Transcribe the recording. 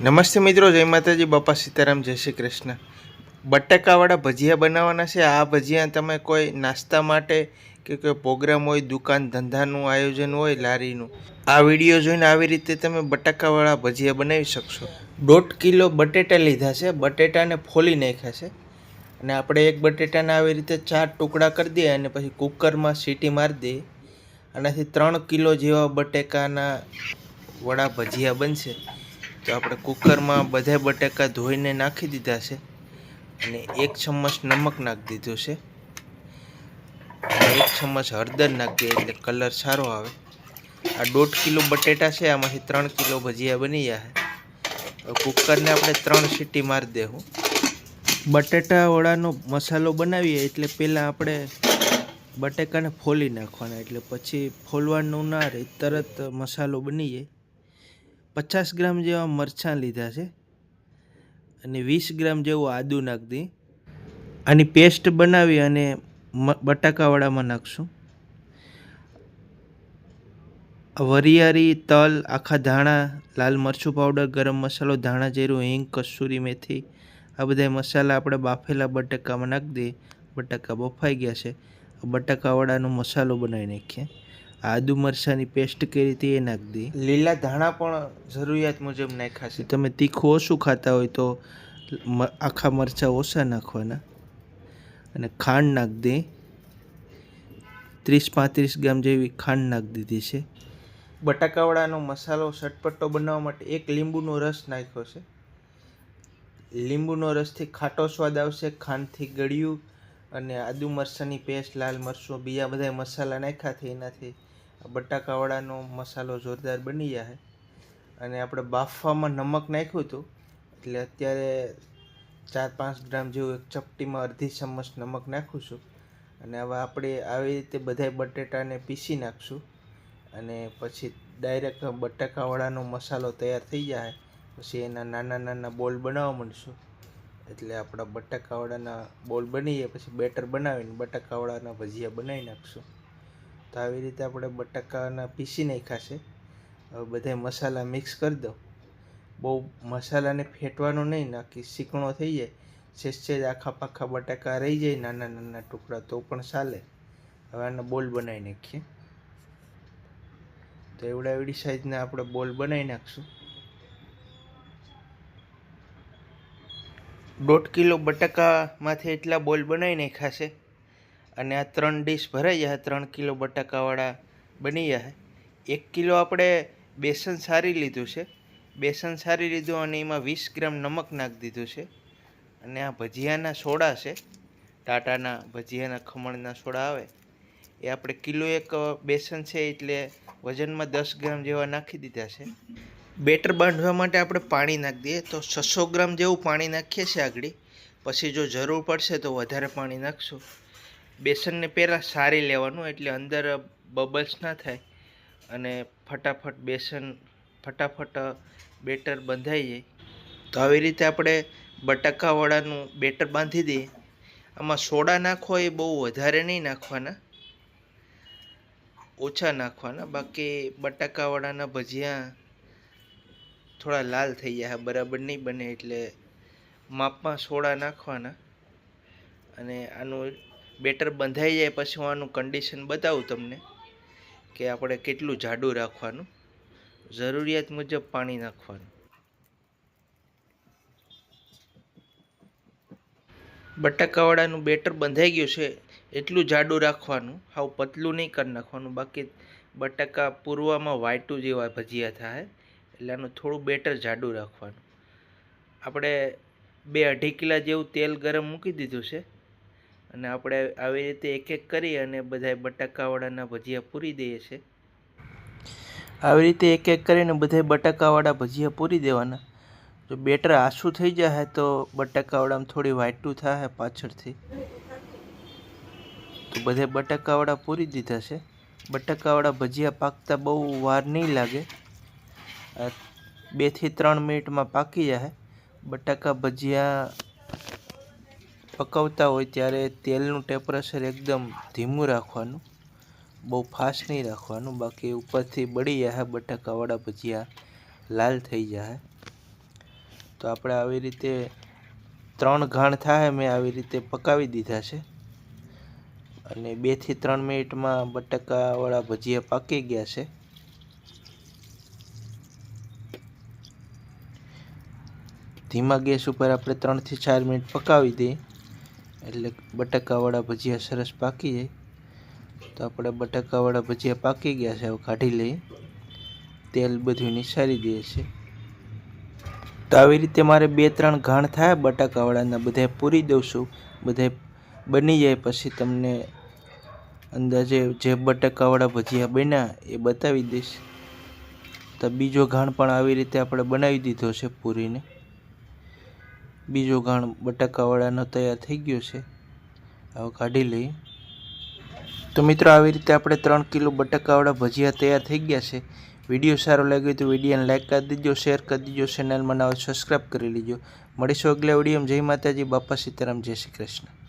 નમસ્તે મિત્રો, જય માતાજી, બાપા સીતારામ, જય શ્રી કૃષ્ણ। બટાકાવાળા ભજીયા બનાવવાના છે। આ ભજીયા તમે કોઈ નાસ્તા માટે કે કોઈ પ્રોગ્રામ હોય, દુકાન ધંધાનું આયોજન હોય, લારીનું, આ વિડીયો જોઈને આવી રીતે તમે બટાકાવાળા ભજીયા બનાવી શકશો। 1.5 કિલો બટેટા લીધા છે, બટેટાને ફોલી નાખ્યા છે અને આપણે એક બટેટાના આવી રીતે 4 ટુકડા કરી દઈએ અને પછી કુકરમાં સીટી મારી દઈએ। આનાથી 3 કિલો જેવા બટેકાના વડા ભજીયા બનશે। તો આપણે કુકરમાં બધા બટાકા ધોઈને નાખી દીધા છે અને 1 ચમચ નમક નાખી દીધું છે અને 1 ચમચ હળદર નાખી દઈએ એટલે કલર સારો આવે। આ 1.5 કિલો બટેટા છે, આમાંથી 3 કિલો ભજીયા બની જાય। કુકરને આપણે 3 સીટી મારી દેવું। બટેટા વડાનો મસાલો બનાવીએ એટલે પહેલાં આપણે બટેકાને ફોલી નાખવાના, એટલે પછી ફોલવાનું ના રહે, તરત મસાલો બની જાય। 50 ગ્રામ જેવા મરચાં લીધા છે અને 20 ગ્રામ જેવું આદું નાખી દઈએ। આની પેસ્ટ બનાવી અને બટાકાવાળામાં નાખશું। વરિયાળી, તલ, આખા ધાણા, લાલ મરચું પાવડર, ગરમ મસાલો, ધાણા જીરું, હિંગ, કસૂરી મેથી, આ બધા મસાલા આપણે બાફેલા બટાકામાં નાખી દઈએ। બટાકા બફાઈ ગયા છે, બટાકાવાળાનો મસાલો બનાવી નાખીએ। આદુ મરચાંની પેસ્ટ કરી હતી એ નાખી દઈએ। લીલા ધાણા પણ જરૂરિયાત મુજબ નાખ્યા છે। તમે તીખું ઓછું ખાતા હોય તો આખા મરચાં ઓછા નાખવાના અને ખાંડ નાખી દઈએ। 30-35 ગ્રામ જેવી ખાંડ નાખી દીધી છે। બટાકાવાળાનો મસાલો ચટપટો બનાવવા માટે 1 લીંબુનો રસ નાખ્યો છે। લીંબુનો રસથી ખાટો સ્વાદ આવશે, ખાંડથી ગળ્યું અને આદુ મરચાંની પેસ્ટ, લાલ મરચું, બીજા બધા મસાલા નાખ્યાથી એનાથી બટાકાવાળાનો મસાલો જોરદાર બની જાય। અને આપણે બાફવામાં નમક નાખ્યું હતું એટલે અત્યારે 4-5 ગ્રામ જેવું એક ચપટીમાં અડધી ચમચ નમક નાખું છું અને હવે આપણે આવી રીતે બધા બટેટાને પીસી નાખશું અને પછી ડાયરેક્ટ બટાકાવાળાનો મસાલો તૈયાર થઈ જાય પછી એના નાના નાના બોલ બનાવવા માંડશું। એટલે આપણા બટાકાવાળાના બોલ બની જાય પછી બેટર બનાવીને બટાકાવાળાના ભજીયા બનાવી નાખશું। તો આવી રીતે આપણે બટાકાના પીસી નાખ્યા છે। હવે બધા મસાલા મિક્સ કરી દો। બહુ મસાલાને ફેટવાનો નહીં, નાખી ચીકણો થઈ જાય, સેજ આખા પાખા બટાકા રહી જાય નાના નાના ટુકડા તો પણ ચાલે। હવે આના બોલ બનાવી નાખીએ। તો એવડી સાઈઝના આપણે બોલ બનાવી નાખશું। 1.5 કિલો બટાકામાંથી એટલા બોલ બનાવી નાખ્યા છે અને આ 3 ડીશ ભરાઈ જાય, 3 કિલો બટાકાવાળા બની જાય। 1 કિલો આપણે બેસન સારી લીધું છે, બેસન સારી લીધું અને એમાં 20 ગ્રામ નમક નાખી દીધું છે અને આ ભજીયાના સોડા છે, ટાટાના ભજીયાના ખમણના સોડા આવે એ આપણે કિલો 1 બેસન છે એટલે વજનમાં 10 ગ્રામ જેવા નાખી દીધા છે। બેટર બાંધવા માટે આપણે પાણી નાખી દઈએ તો 600 ગ્રામ જેવું પાણી નાખીએ છીએ આગળ, પછી જો જરૂર પડશે તો વધારે પાણી નાખશું। બેસનને પહેલાં સારી લેવાનું એટલે અંદર બબલ્સ ના થાય અને ફટાફટ બેટર બંધાઈ જાય। તો આવી રીતે આપણે બટાકાવાળાનું બેટર બાંધી દઈએ। આમાં સોડા નાખવો એ બહુ વધારે નહીં નાખવાના, ઓછા નાખવાના, બાકી બટાકાવાળાના ભજીયા થોડા લાલ થઈ જાય, બરાબર નહીં બને, એટલે માપમાં સોડા નાખવાના। અને આનું બેટર બંધાઈ જાય પછી હું આનું કન્ડિશન બતાવું તમને કે આપણે કેટલું જાડું રાખવાનું, જરૂરિયાત મુજબ પાણી નાખવાનું। બટાકાવાળાનું બેટર બંધાઈ ગયું છે, એટલું જાડું રાખવાનું, હાવ પતલું નહીં કરી નાખવાનું, બાકી બટાકા પૂરવામાં વાટું જેવા ભજીયા થાય એટલે આનું થોડું બેટર જાડું રાખવાનું। આપણે 2-2.5 કિલા જેવું તેલ ગરમ મૂકી દીધું છે અને આપણે આવી રીતે એક એક કરી અને બધા બટાકાવાળાના ભજીયા પૂરી દઈએ છીએ। આવી રીતે એક એક કરીને બધા બટાકાવાળા ભજીયા પૂરી દેવાના। જો બેટર આછું થઈ જાય તો બટાકાવાળામાં થોડી વાટું થાય પાછળથી, તો બધા બટાકાવાળા પૂરી દીધા છે। બટાકાવાળા ભજીયા પાકતા બહુ વાર નહીં લાગે, 2 થી 3 મિનિટમાં પાકી જાય। બટાકા ભજીયા પકવતા હોય ત્યારે તેલનું ટેમ્પરેચર એકદમ ધીમું રાખવાનું, બહુ ફાસ્ટ નહીં રાખવાનું, બાકી ઉપરથી બળી જાય, બટાકાવાળા ભજીયા લાલ થઈ જાય। તો આપણે આવી રીતે 3 ઘાણ થાય મેં આવી રીતે પકાવી દીધા છે અને 2 થી 3 મિનિટમાં બટાકાવાળા ભજીયા પાકી ગયા છે. ધીમા ગેસ ઉપર આપણે 3 થી 4 મિનિટ પકાવી દઈએ એટલે બટાકાવાળા ભજીયા સરસ પાકી જાય. તો આપણે બટાકાવાળા ભજીયા પાકી ગયા છે, હવે કાઢી લઈએ. તેલ બધું નિસારી દઈએ છીએ. તો આવી રીતે મારે 2-3 ઘાણ થાય બટાકાવાળાના બધા પૂરી દઉં છું. બધા બની જાય પછી તમને અંદાજે જે બટાકાવાળા ભજીયા બન્યા એ બતાવી દઈશ. તો બીજો ઘાણ પણ આવી રીતે આપણે બનાવી દીધો છે પૂરીને. બીજો ઘાણ બટાકાવાળાનો તૈયાર થઈ ગયો છે, હવે કાઢી લઈએ. તો મિત્રો આવી રીતે આપણે 3 કિલો બટાકાવાળા ભજીયા તૈયાર થઈ ગયા છે. વિડીયો સારો લાગ્યો તો વિડીયોને લાઈક કરી દેજો, શેર કરી દેજો, ચેનલમાં નવા સબસ્ક્રાઈબ કરી લેજો. મળીશું અગલા વિડીયોમાં. જય માતાજી, બાપા સીતારામ, જય શ્રી કૃષ્ણ.